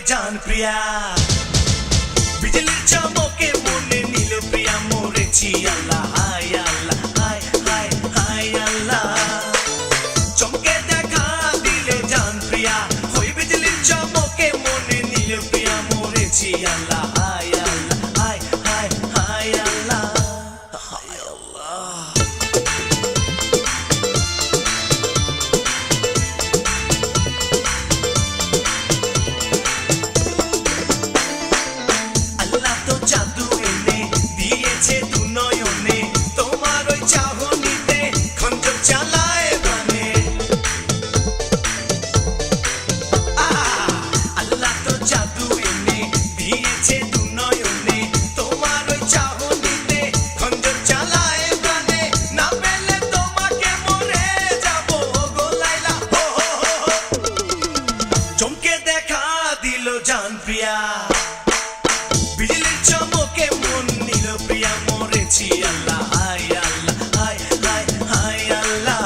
জান প্রিয়া বিজলির চমকে মনে নিল প্রিয়া মরেছি আল্লাহ হায় আল্লাহ হায় হায় হায় আল্লাহ চমকে দেখা দিলে জান প্রিয়া ওই বিজলির চমকে মনে নিল প্রিয়া মরেছি আল্লাহ হায় আল্লাহ হায় হায় হায় আল্লাহ হায় আল্লাহ জাদু এনে দিয়েছে দু নয়নে তোমার ওই চাহনিতে খঞ্জর চালায় প্রাণে আল্লাহ তো জাদু এনে দিয়েছে দু নয়নে তোমার ওই চাহনিতে খঞ্জর চালায় প্রাণে না পেলে তোমাকে মরে যাব গো লাইলা হো হো হো চমকে দেখা দিল জান প্রিয়া বিজলির চমকে মন নিল প্রিয়া মরেছি আল্লাহ হায় আল্লাহ হায় হায় হায় আল্লাহ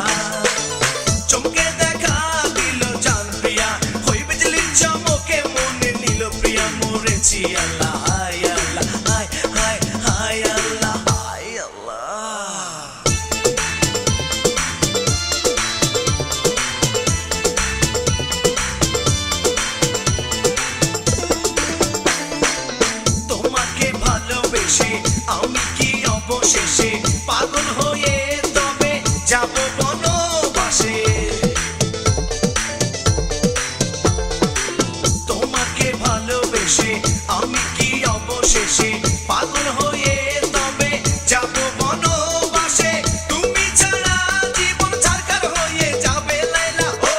চমকে দেখা দিল জান প্রিয়া ওই বিজলির চমকে মন নিল প্রিয়া মরেছি আল্লাহ হায় আল্লাহ হায় হায় হায় আল্লাহ হায় আল্লাহ আমি কি অবশেষে পাগল হয়ে তবে যাব বনবাসে তোমাকে ভালোবেসে আমি কি অবশেষে পাগল হয়ে তবে যাব বনবাসে তুমি ছাড়া জীবন ছারখার হয়ে যাবে লাইলা ও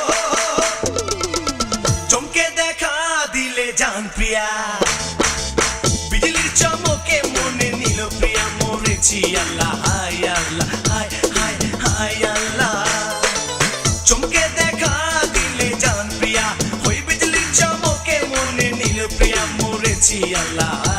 চমকে দেখা দিলে জান প্রিয়া বিজলির চমকে মনে নিল প্রিয়া মরেছি আল্লাহ হায় আল্লাহ হায় হায় হায় আল্লাহ চমকে দেখা দিলে জান প্রিয়া ওই বিজলির চমকে মনে নিল প্রিয়া মরেছি আল্লাহ